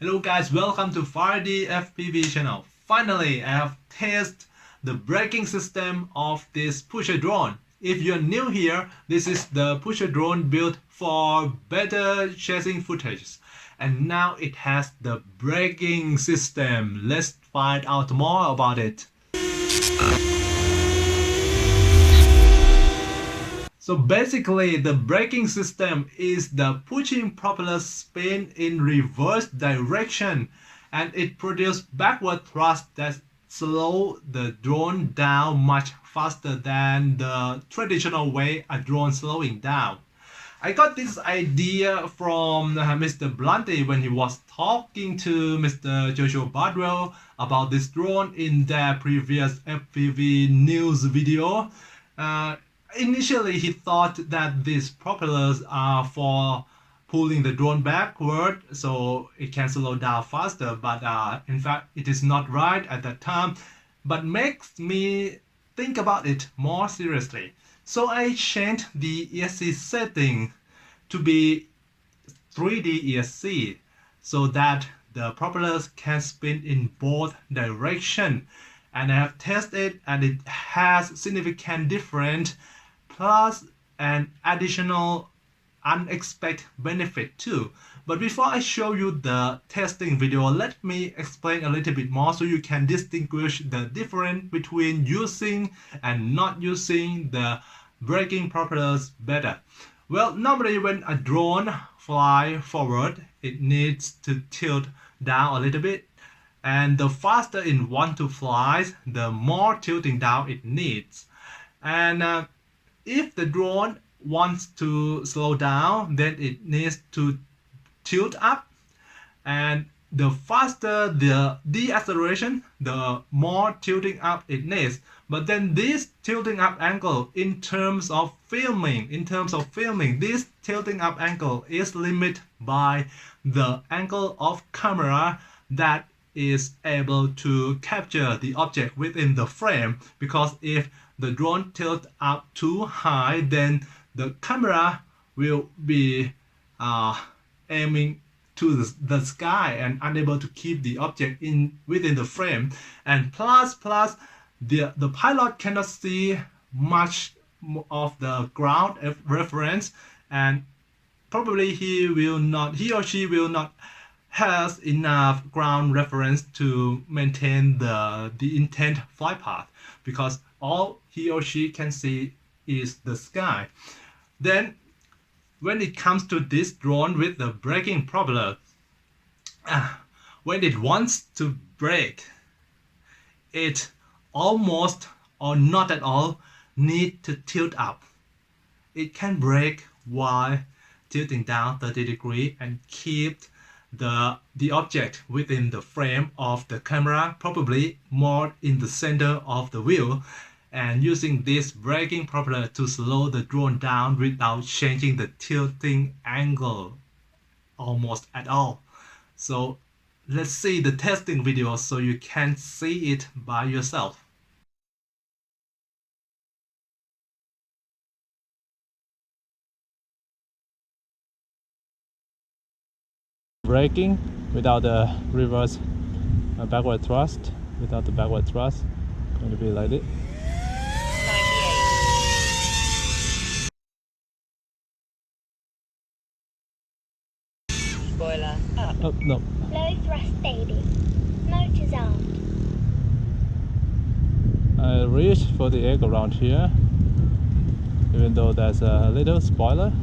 Hello guys, welcome to 5D FPV channel. Finally, I have tested the braking system of this pusher drone. If you're new here, this is the pusher drone built for better chasing footage. And now it has the braking system. Let's find out more about it. So basically, the braking system is the pushing propeller spin in reverse direction, and it produces backward thrust that slow the drone down much faster than the traditional way a drone slowing down. I got this idea from Mr. Blunty when he was talking to Mr. Joshua Bardwell about this drone in their previous FPV news video. Initially, he thought that these propellers are for pulling the drone backward so it can slow down faster, but in fact, it is not right at that time, but makes me think about it more seriously. So I changed the ESC setting to be 3D ESC so that the propellers can spin in both directions. And I have tested and it has significant difference plus an additional unexpected benefit too. But before I show you the testing video, let me explain a little bit more so you can distinguish the difference between using and not using the braking propellers better. Well, normally when a drone fly forward, it needs to tilt down a little bit. And the faster it wants to fly, the more tilting down it needs. And if the drone wants to slow down, then it needs to tilt up. And the faster the deceleration, the more tilting up it needs. But then this tilting up angle in terms of filming, this tilting up angle is limited by the angle of camera that is able to capture the object within the frame, because if the drone tilts up too high, then the camera will be aiming to the sky and unable to keep the object within the frame. And plus the pilot cannot see much of the ground reference, and probably he or she will not has enough ground reference to maintain the intent flight path, because all he or she can see is the sky. Then when it comes to this drone with the braking propeller, when it wants to brake, it almost or not at all need to tilt up. It can brake while tilting down 30 degrees and keep the object within the frame of the camera, probably more in the center of the wheel, and using this braking propeller to slow the drone down without changing the tilting angle almost at all. So let's see the testing video so you can see it by yourself. Braking without the reverse backward thrust, without the backward thrust, going to be like this. 98. Spoiler up. Oh, no. Low thrust baby. Motors armed. I reached for the egg around here, even though there's a little spoiler.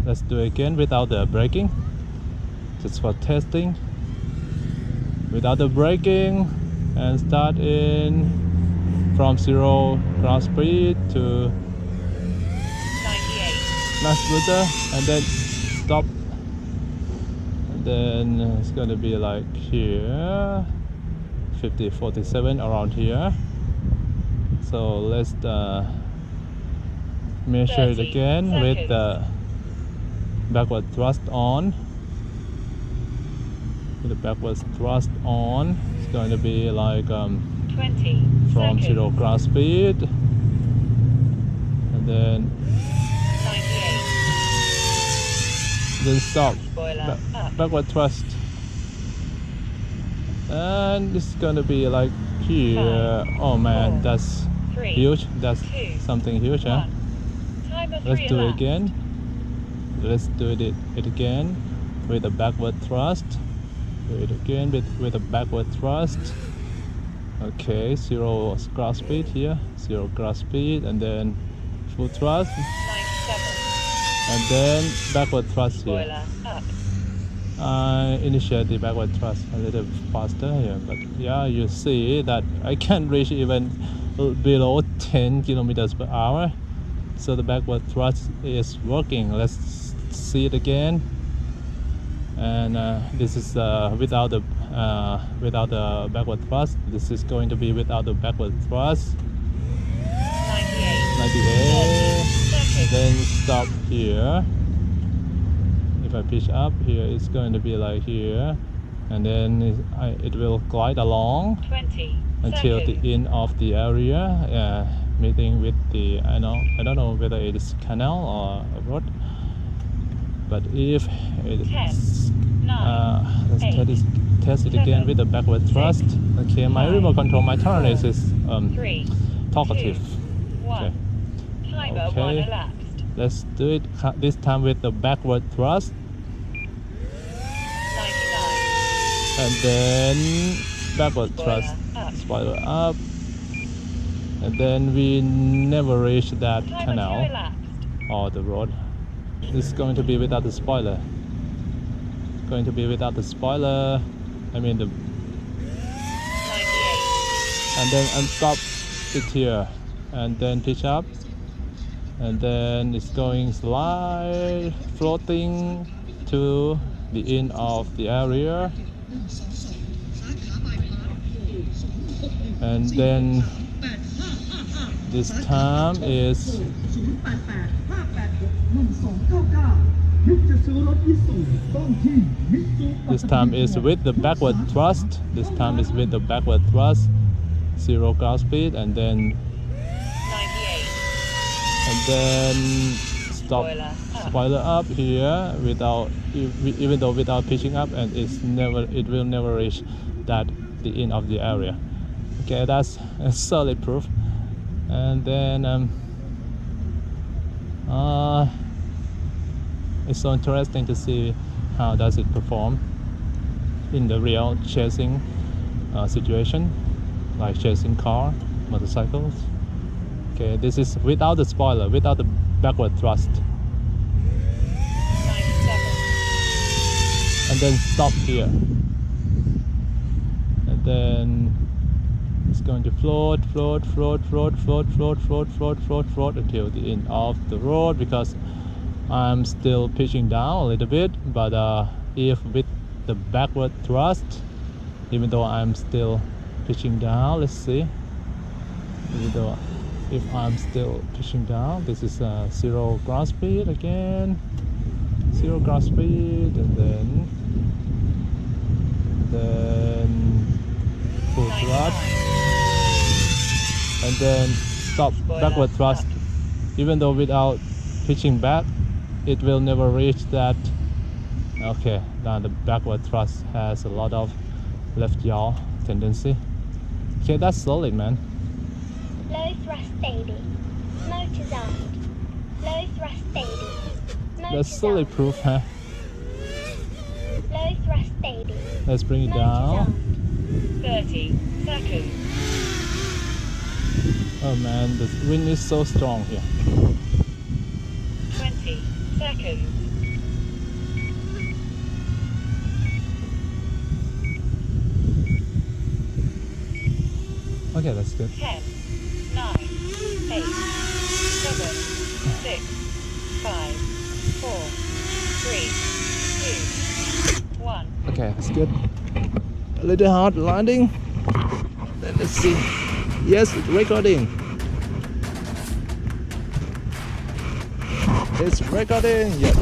Let's do it again without the braking, just for testing. Without the braking, and start in from 0 ground speed to 98. max booster, and then stop. And then it's going to be like here, 50, 47 around here. So let's measure it again with the backward thrust on. With the backward thrust on, it's going to be like 20 from seconds. 0 ground speed, and then 98. then stop, Spoiler up. backward thrust, and it's gonna be like here. Oh man, four, that's 3, huge. That's 2, something huge, huh? 1. Timer Let's 3 do it elapsed. again. Let's do it again with a backward thrust. Do it again with a backward thrust. Okay, 0 ground speed here, 0 ground speed, and then full thrust, 97. and then backward thrust here. Spoiler up. I initiate the backward thrust a little faster here, but yeah, you see that I can reach even below 10 kilometers per hour. So the backward thrust is working. Let's see it again. And this is without the backward thrust. This is going to be without the backward thrust. 98. 98. 30 seconds. Then stop here. If I pitch up here, it's going to be like here, and then it will glide along 20 until seconds. the end of the area, meeting with the I don't know whether it is canal or a road, but if it is 10, 9, let's 8, test it again 7, with the backward thrust. Okay, my 5, remote control, my tolerance is 3, talkative. 2, 1. Okay. Timer Okay. 1 elapsed. Let's do it this time with the backward thrust, 99. and then backward Spoiler thrust, up. spoiler up, and then we never reach that Timer 2 canal elapsed. or the road. It's going to be without the spoiler. Going to be without the spoiler. I mean the 98. and then unstop it here, and then pitch up, and then it's going slide, floating to the end of the area, and then this time is with the backward thrust. This time is with the backward thrust, 0 ground speed, and then 98. stop, Spoiler up. here without even though without pitching up, and it will never reach the end of the area. Okay, that's a solid proof. And then it's so interesting to see how does it perform in the real chasing situation, like chasing car, motorcycles. Okay, this is without the spoiler, without the backward thrust, 97. and then stop here, and then it's going to float until the end of the road, because I'm still pitching down a little bit. But if with the backward thrust, even though I'm still pitching down, let's see, if I'm still pitching down, this is 0 ground speed again, 0 ground speed, and then full thrust, and then stop, backward thrust. Even though without pitching back, it will never reach that. Okay, now the backward thrust has a lot of left yaw tendency. Okay, that's solid, man. Low thrust baby. Motors armed. Low thrust baby. That's Motors solid armed. proof, huh? Low thrust baby. Let's bring it Motors down. armed. 30 seconds. Oh man, the wind is so strong here. 20 seconds. Okay, that's good. 10, 9, 8, 7, 6, 5, 4, 3, 2, 1. Okay, that's good. A little hard landing. Then let's see. Yes, it's recording. It's recording. Yes.